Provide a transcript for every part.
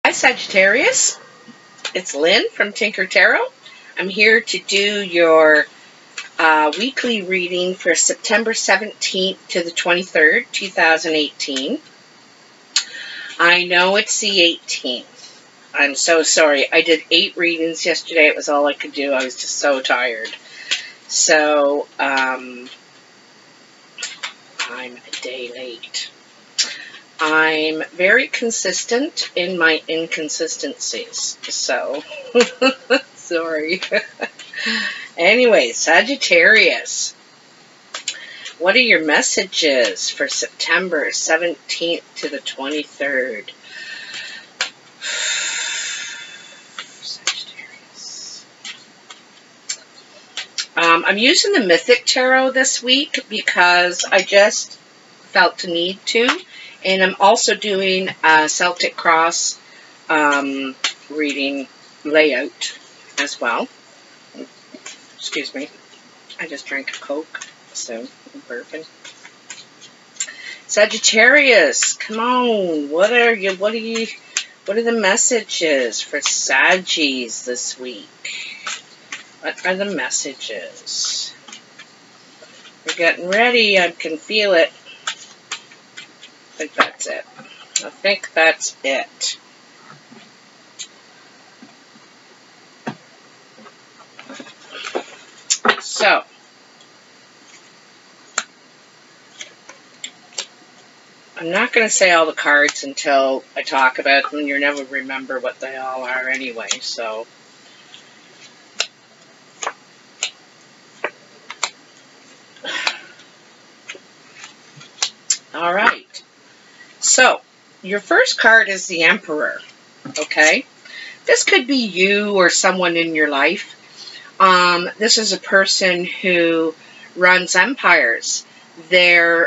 Hi Sagittarius, it's Lynn from Tinker Tarot. I'm here to do your weekly reading for September 17th to the 23rd, 2018. I know it's the 18th. I'm so sorry. I did 8 readings yesterday. It was all I could do. I was just so tired. So, I'm a day late. I'm very consistent in my inconsistencies, so sorry. Anyway, Sagittarius, what are your messages for September 17th to the 23rd? Sagittarius. I'm using the Mythic Tarot this week because I just felt the need to. And I'm also doing a Celtic Cross reading layout as well. Excuse me. I just drank a Coke, so I'm burping. Sagittarius, come on. What are the messages for Saggies this week? What are the messages? We're getting ready. I can feel it. I think that's it. I think that's it. So, I'm not going to say all the cards until I talk about them. You'll never remember what they all are anyway, so. All right. So, your first card is the Emperor, okay? This could be you or someone in your life. This is a person who runs empires. They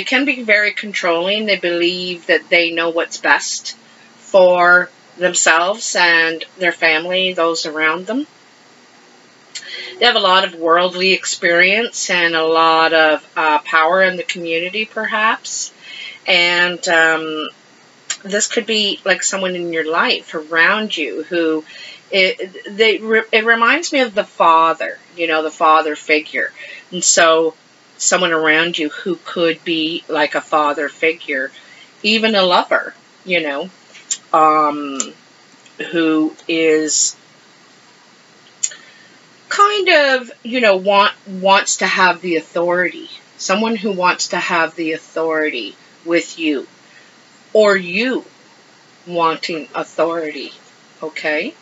can be very controlling. They believe that they know what's best for themselves and their family, those around them. They have a lot of worldly experience and a lot of power in the community, perhaps. And this could be like someone in your life around you who, it reminds me of the father, you know, the father figure. And so someone around you who could be like a father figure, even a lover, you know, who is kind of, you know, wants to have the authority. Someone who wants to have the authority with you, or you wanting authority, okay?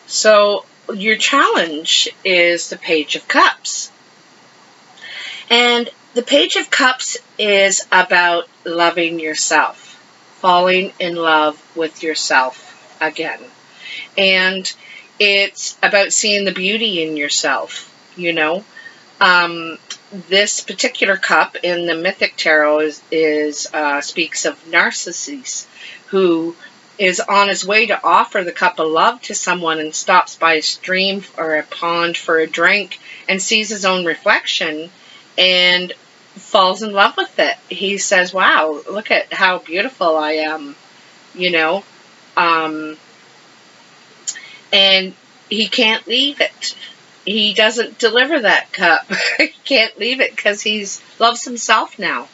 So your challenge is the Page of Cups. And the Page of Cups is about loving yourself, falling in love with yourself again. And it's about seeing the beauty in yourself, you know. This particular cup in the Mythic Tarot speaks of Narcissus, who is on his way to offer the cup of love to someone and stops by a stream or a pond for a drink and sees his own reflection and falls in love with it. He says, wow, look at how beautiful I am, you know. And he can't leave it. He doesn't deliver that cup. He can't leave it because he loves himself now.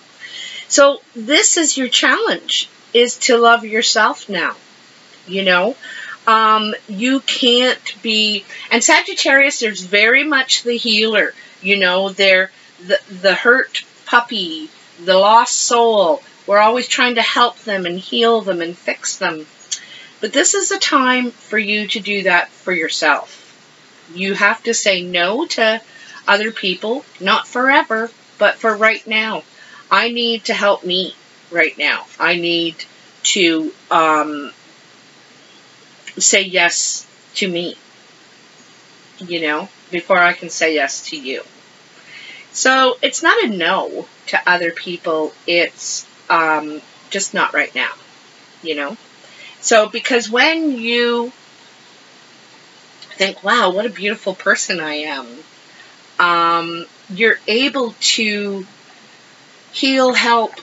So this is your challenge, is to love yourself now. You know, you can't be, and Sagittarius, there's very much the healer. You know, they're the hurt puppy, the lost soul. We're always trying to help them and heal them and fix them. But this is a time for you to do that for yourself. You have to say no to other people, not forever, but for right now. I need to help me right now. I need to say yes to me, you know, before I can say yes to you. So it's not a no to other people. It's just not right now, you know. So because when you think, wow, what a beautiful person I am, you're able to heal, help,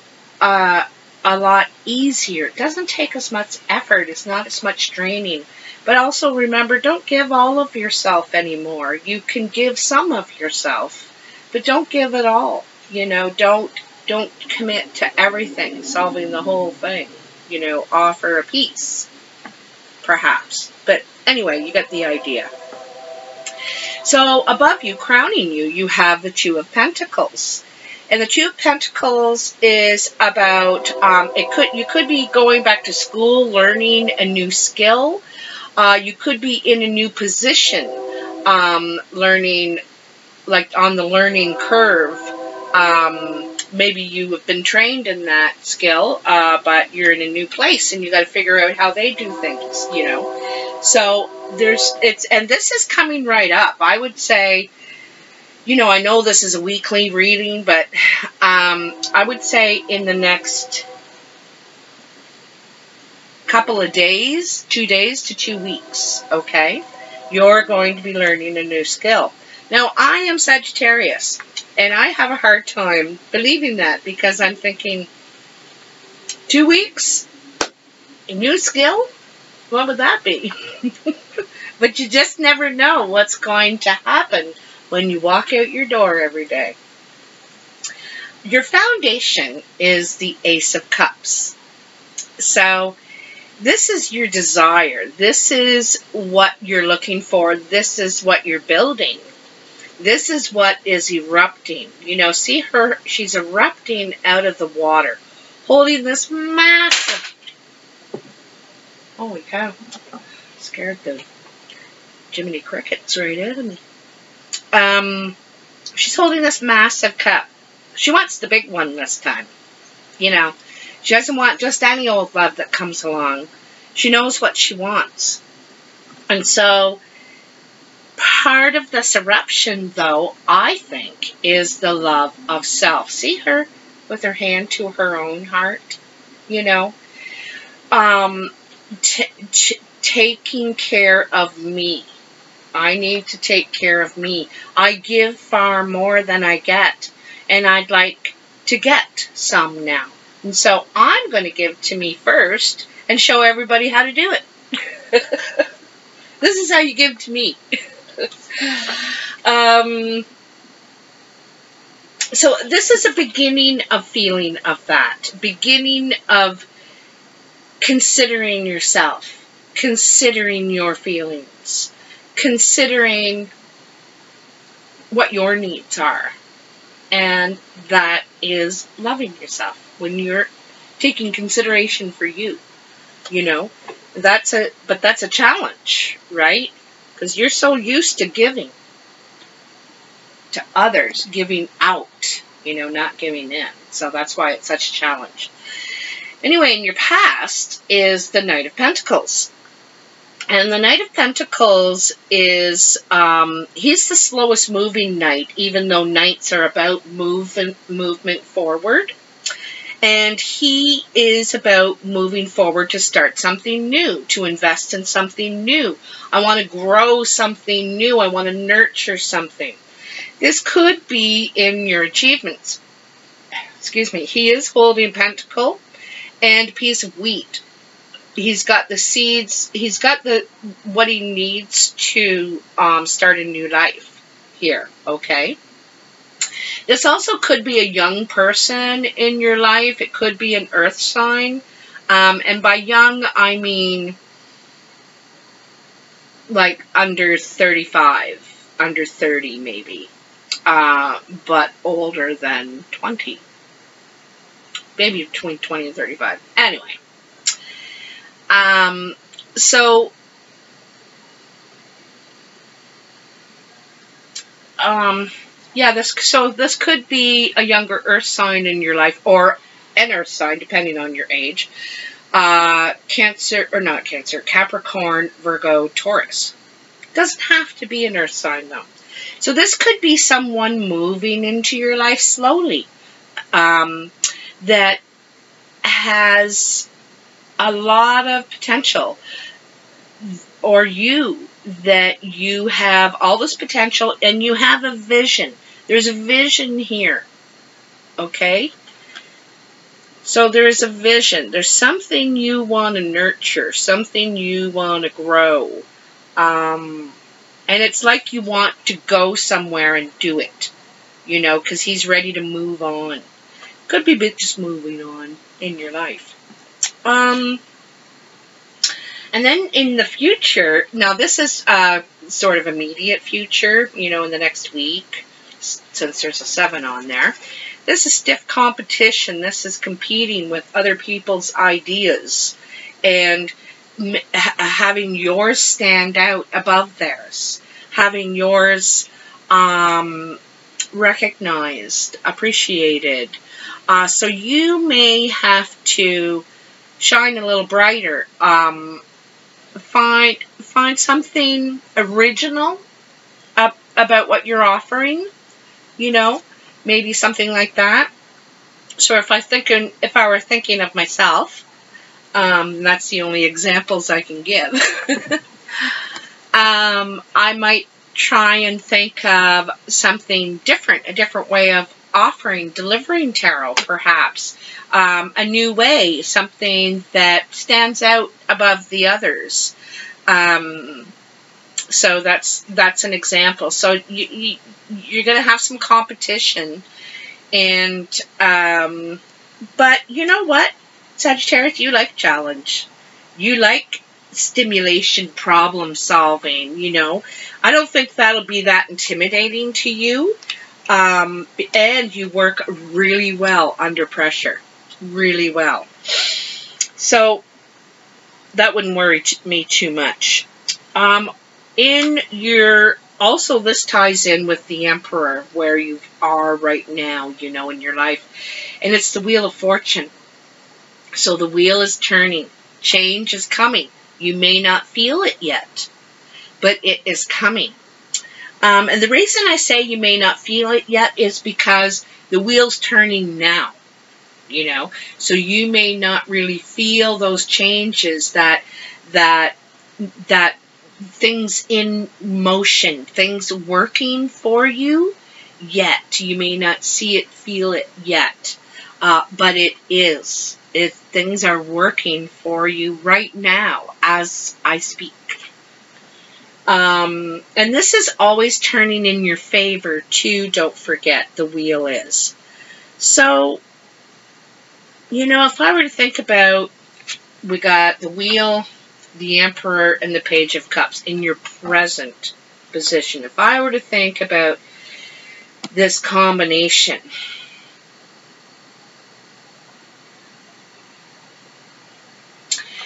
a lot easier. It doesn't take as much effort. It's not as much draining. But also remember, don't give all of yourself anymore. You can give some of yourself, but don't give it all. You know, don't commit to everything, solving the whole thing. You know, offer a piece, perhaps. But anyway, you get the idea. So above you, crowning you, you have the Two of Pentacles. And the Two of Pentacles is about, you could be going back to school, learning a new skill. You could be in a new position, learning, like on the learning curve. Maybe you have been trained in that skill, but you're in a new place and you got to figure out how they do things, you know. So and this is coming right up. I would say, you know, I know this is a weekly reading, but I would say in the next couple of days, 2 days to 2 weeks, okay, you're going to be learning a new skill. Now, I am Sagittarius, and I have a hard time believing that because I'm thinking, 2 weeks? A new skill? What would that be? But you just never know what's going to happen when you walk out your door every day. Your foundation is the Ace of Cups. So this is your desire. This is what you're looking for. This is what you're building. This is what is erupting. You know, see her, she's erupting out of the water, holding this massive, holy cow, scared the Jiminy Crickets right out of me. She's holding this massive cup. She wants the big one this time. You know, she doesn't want just any old love that comes along. She knows what she wants. And so, part of this eruption, though, I think, is the love of self. See her with her hand to her own heart? You know? Taking care of me. I need to take care of me. I give far more than I get, and I'd like to get some now. And so I'm going to give to me first and show everybody how to do it. This is how you give to me. So this is a beginning of feeling of that. Beginning of considering yourself. Considering your feelings. Considering what your needs are. And that is loving yourself. When you're taking consideration for you. You know, that's a challenge, right? Because you're so used to giving to others, giving out, you know, not giving in. So that's why it's such a challenge. Anyway, in your past is the Knight of Pentacles. And the Knight of Pentacles is, he's the slowest moving knight, even though knights are about movement forward. And he is about moving forward to start something new, to invest in something new. I want to grow something new. I want to nurture something. This could be in your achievements. Excuse me. He is holding a pentacle and a piece of wheat. He's got the seeds. He's got what he needs to start a new life here. Okay. This also could be a young person in your life. It could be an earth sign. And by young, I mean like under 35, under 30 maybe. But older than 20. Maybe between 20 and 35. Anyway. Yeah, this could be a younger earth sign in your life, or an earth sign, depending on your age. Capricorn, Virgo, Taurus. Doesn't have to be an earth sign, though. So this could be someone moving into your life slowly, that has a lot of potential, or that you have all this potential and you have a vision. There's a vision here. Okay? So there is a vision. There's something you want to nurture, something you want to grow. And it's like you want to go somewhere and do it, you know, because he's ready to move on. Could be just moving on in your life. And then in the future, now this is sort of immediate future, you know, in the next week, since there's a 7 on there. This is stiff competition. This is competing with other people's ideas and having yours stand out above theirs, having yours recognized, appreciated. So you may have to shine a little brighter. Find something original about what you're offering, you know, maybe something like that. So if I were thinking of myself, that's the only examples I can give. I might try and think of something different, a different way of delivering tarot, perhaps. A new way, something that stands out above the others. So that's an example. So you're going to have some competition, and but you know what, Sagittarius, you like challenge. You like stimulation, problem solving, you know. I don't think that'll be that intimidating to you. And you work really well under pressure. Really well. So that wouldn't worry me too much. Also this ties in with the Emperor, where you are right now, you know, in your life. And it's the Wheel of Fortune. So the wheel is turning. Change is coming. You may not feel it yet, but it is coming. And the reason I say you may not feel it yet is because the wheel's turning now, you know. So you may not really feel those changes, that things in motion, things working for you yet. You may not see it, feel it yet, but it is. Things are working for you right now as I speak. And this is always turning in your favor too, don't forget, the wheel is. So, you know, if I were to think about, we got the wheel, the Emperor, and the Page of Cups in your present position. If I were to think about this combination,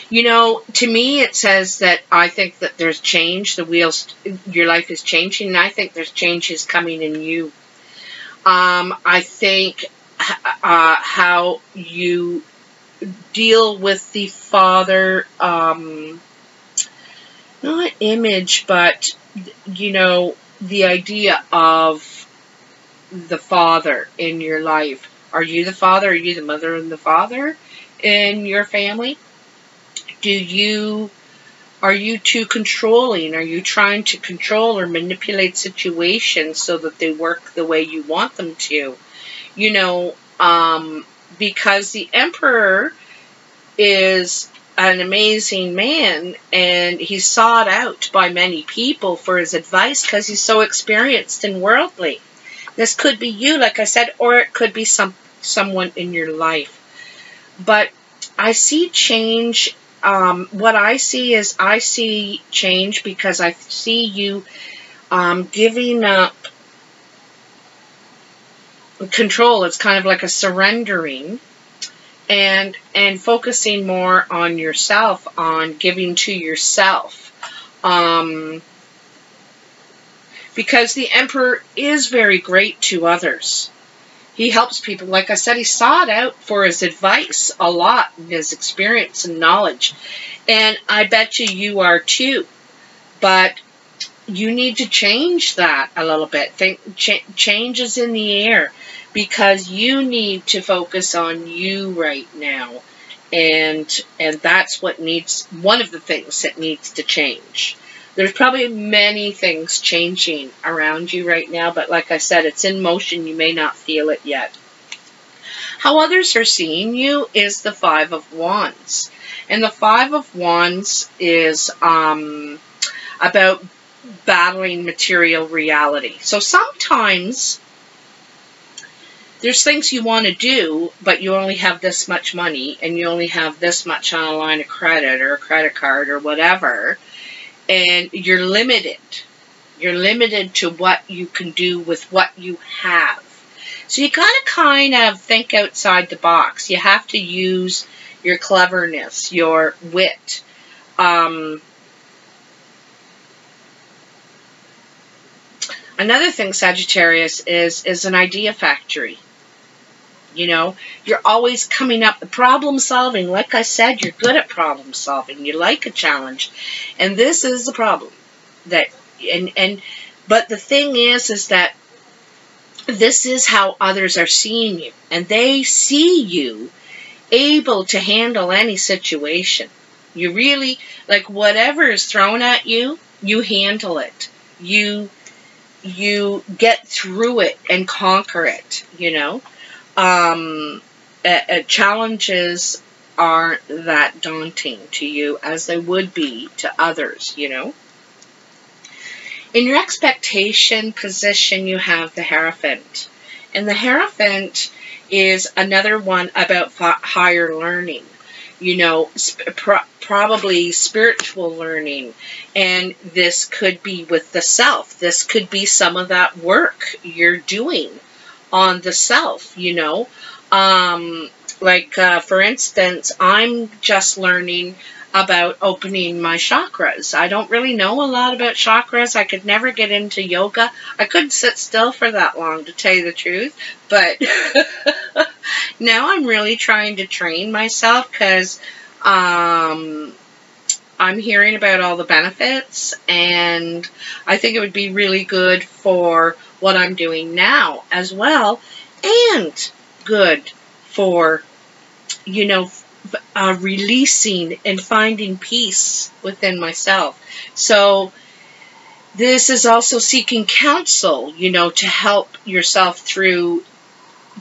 you know, to me it says that I think that there's change. The wheels, your life is changing, and I think there's changes coming in you. I think how you deal with the father, not image, but, you know, the idea of the father in your life. Are you the father? Are you the mother and the father in your family? Are you too controlling? Are you trying to control or manipulate situations so that they work the way you want them to? You know, because the Emperor is an amazing man, and he's sought out by many people for his advice because he's so experienced and worldly. This could be you, like I said, or it could be someone in your life. But I see change. What I see change because I see you giving up control. It's kind of like a surrendering, and focusing more on yourself, on giving to yourself. Because the Emperor is very great to others. He helps people. Like I said, he's sought out for his advice a lot, his experience and knowledge. And I bet you are too. But you need to change that a little bit. Change is in the air, because you need to focus on you right now. And that's what needs, one of the things that needs to change. There's probably many things changing around you right now, but like I said, it's in motion. You may not feel it yet. How others are seeing you is the Five of Wands. And the Five of Wands is about battling material reality. So sometimes there's things you want to do, but you only have this much money, and you only have this much on a line of credit or a credit card or whatever, and you're limited. You're limited to what you can do with what you have. So you got to kind of think outside the box. You have to use your cleverness, your wit. Another thing, Sagittarius, is an idea factory. You know, you're always coming up, problem solving. Like I said, you're good at problem solving. You like a challenge. And this is the problem. But the thing is that this is how others are seeing you. And they see you able to handle any situation. You really, like, whatever is thrown at you, you handle it. You get through it and conquer it, you know. Challenges aren't that daunting to you as they would be to others, you know. In your expectation position, you have the Hierophant. And the Hierophant is another one about higher learning, you know, probably spiritual learning. And this could be with the self. This could be some of that work you're doing on the self, you know. For instance, I'm just learning about opening my chakras. I don't really know a lot about chakras. I could never get into yoga. I couldn't sit still for that long, to tell you the truth. But now I'm really trying to train myself because I'm hearing about all the benefits, and I think it would be really good for what I'm doing now as well, and good for, you know, releasing and finding peace within myself. So this is also seeking counsel, you know, to help yourself through,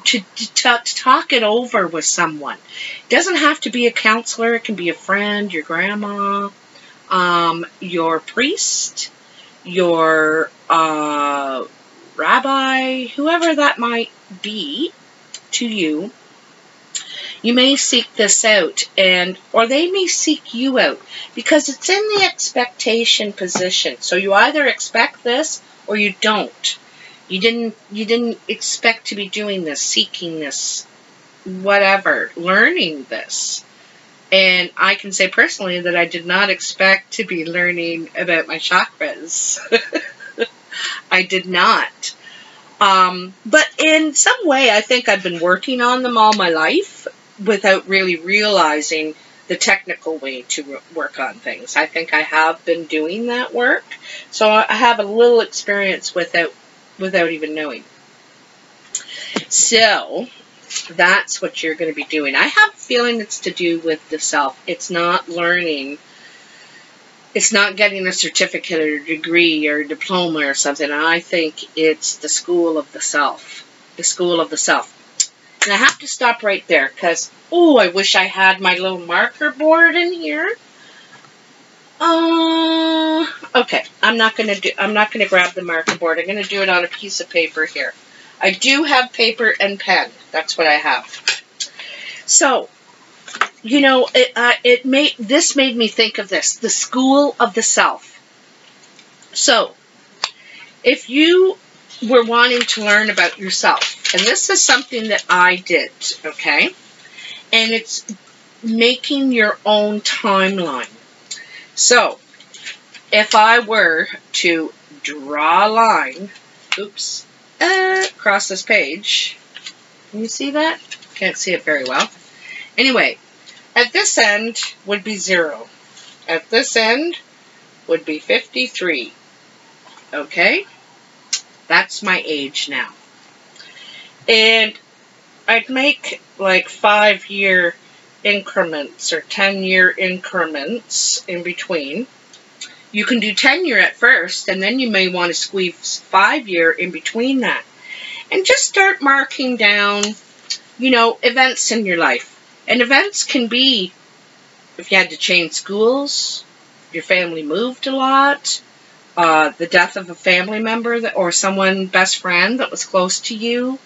to talk it over with someone. It doesn't have to be a counselor. It can be a friend, your grandma, your priest, your rabbi, whoever that might be to you. You may seek this out, or they may seek you out, because it's in the expectation position. So you either expect this or you don't. You didn't expect to be doing this, seeking this, whatever, learning this. And I can say personally that I did not expect to be learning about my chakras. I did not. But in some way, I think I've been working on them all my life without really realizing the technical way to work on things. I think I have been doing that work. So I have a little experience without even knowing. So that's what you're going to be doing. I have a feeling it's to do with the self. It's not learning. It's not getting a certificate or a degree or a diploma or something. I think it's the school of the self. The school of the self. And I have to stop right there because, oh, I wish I had my little marker board in here. Okay, I'm not gonna grab the marker board. I'm gonna do it on a piece of paper here. I do have paper and pen. That's what I have. So, you know, this made me think of this, the school of the self. So, if you were wanting to learn about yourself, and this is something that I did, okay, and it's making your own timeline. So, if I were to draw a line, oops, across this page, can you see that? Can't see it very well. Anyway, at this end would be 0. At this end would be 53. Okay? That's my age now. And I'd make like 5-year increments or 10-year increments in between. You can do 10-year at first, and then you may want to squeeze 5-year in between that. And just start marking down you know, events in your life. And events can be if you had to change schools, your family moved a lot, the death of a family member or someone, best friend that was close to you,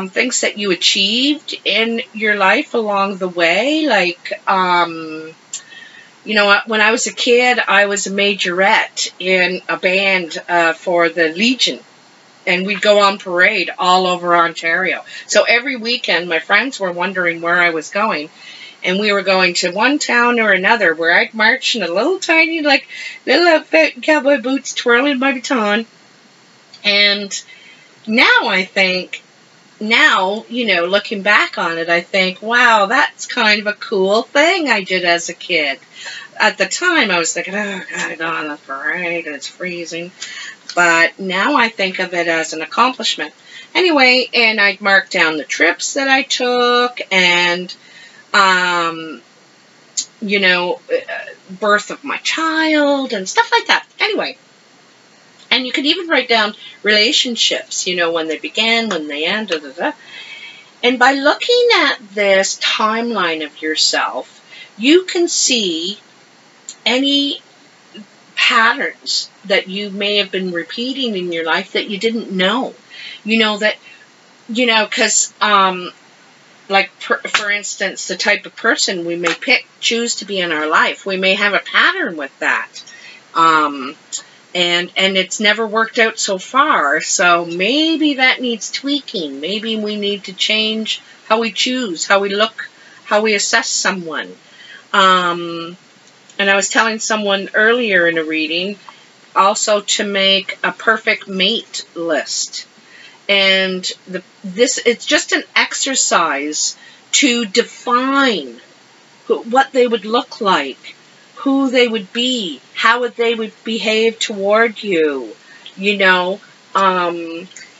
things that you achieved in your life along the way. Like, you know, when I was a kid, I was a majorette in a band for the Legion. And we'd go on parade all over Ontario. So every weekend, my friends were wondering where I was going. And we were going to one town or another where I'd march in a little tiny, like, little outfit, cowboy boots, twirling my baton. And now I think, you know, looking back on it, I think, wow, that's kind of a cool thing I did as a kid. At the time, I was thinking, oh, God, I go on the parade and it's freezing. But now I think of it as an accomplishment. Anyway, and I'd mark down the trips that I took and, you know, birth of my child and stuff like that. Anyway, and you could even write down relationships, you know, when they began, when they ended, And by looking at this timeline of yourself, you can see any patterns that you may have been repeating in your life that you didn't know. You know, that, you know, because, like, for instance, the type of person we may choose to be in our life, we may have a pattern with that. And it's never worked out so far, so maybe that needs tweaking. Maybe we need to change how we choose, how we look, how we assess someone. And I was telling someone earlier in a reading also to make a perfect mate list. And it's just an exercise to define what they would look like, who they would be, how they would behave toward you, you know,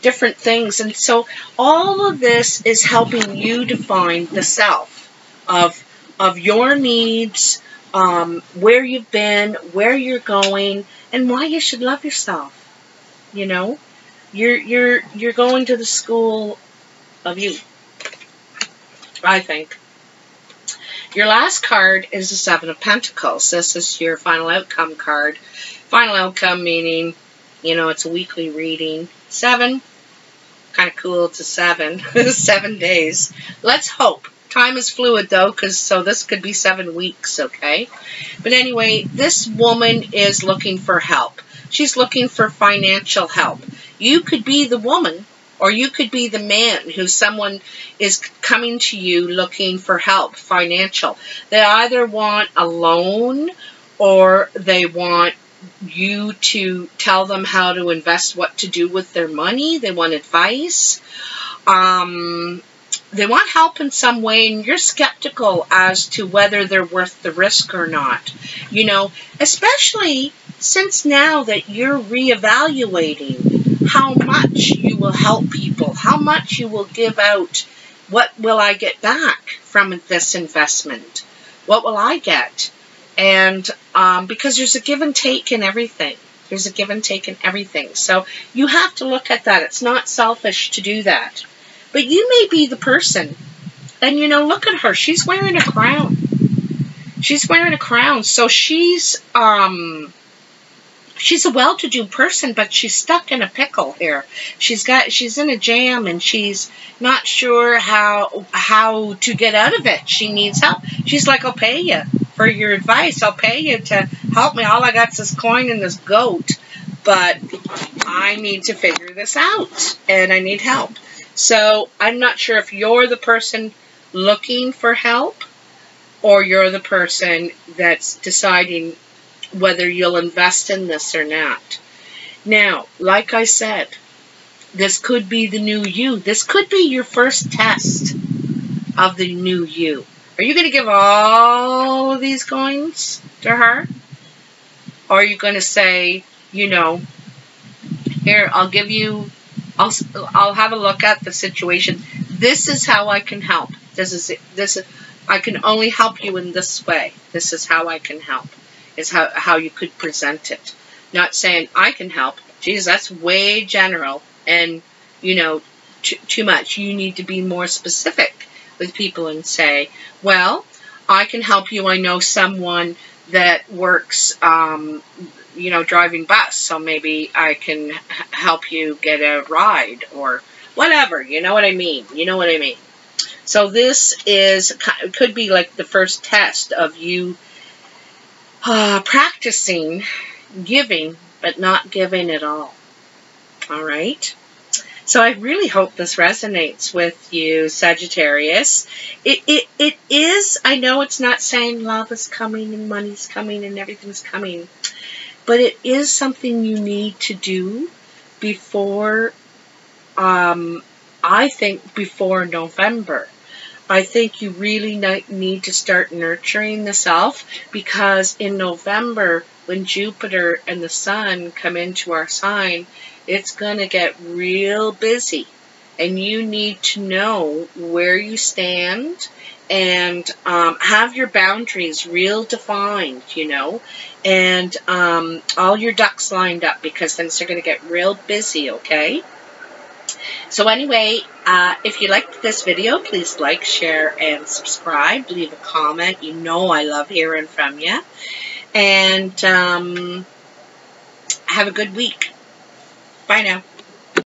different things. And so all of this is helping you define the self of your needs, where you've been, where you're going, and why you should love yourself. You know, you're going to the school of you, I think. Your last card is the Seven of Pentacles. This is your final outcome card. Final outcome meaning, you know, it's a weekly reading. 7, kind of cool. It's a 7, 7 days. Let's hope. Time is fluid, though, so this could be 7 weeks, okay? But anyway, this woman is looking for help. She's looking for financial help. You could be the woman, or you could be the man who someone is coming to you looking for help, financial. They either want a loan, or they want you to tell them how to invest, what to do with their money. They want advice. They want help in some way, and you're skeptical as to whether they're worth the risk or not. You know, especially since now that you're reevaluating how much you will help people, how much you will give out, what will I get back from this investment? What will I get? And because there's a give and take in everything. There's a give and take in everything. So you have to look at that. It's not selfish to do that. But you may be the person, and you know, look at her. She's wearing a crown. She's wearing a crown. So she's a well-to-do person, but she's stuck in a pickle here. She's in a jam, and she's not sure how to get out of it. She needs help. She's like, I'll pay you for your advice. I'll pay you to help me. All I got is this coin and this goat, but I need to figure this out, and I need help. So I'm not sure if you're the person looking for help, or you're the person that's deciding whether you'll invest in this or not. Now, like I said, this could be the new you. This could be your first test of the new you. Are you going to give all of these coins to her? Or are you going to say, you know, here, I'll give you, I'll have a look at the situation. This is how I can help. I can only help you in this way. This is how I can help. Is how you could present it. Not saying I can help. Geez, that's way general. And, you know, too much. You need to be more specific with people and say, well, I can help you. I know someone that works, you know, driving bus, so maybe I can help you get a ride or whatever. You know what I mean? You know what I mean? So this could be like the first test of you practicing giving, but not giving at all. All right? So I really hope this resonates with you, Sagittarius. It is, I know it's not saying love is coming and money's coming and everything's coming, but it is something you need to do before, I think before November. I think you really need to start nurturing the self, because in November, when Jupiter and the Sun come into our sign, it's going to get real busy. And you need to know where you stand and have your boundaries real defined, you know, and all your ducks lined up, because things are going to get real busy, okay? So anyway, if you liked this video, please like, share, and subscribe. Leave a comment. You know I love hearing from you. And have a good week. Bye now.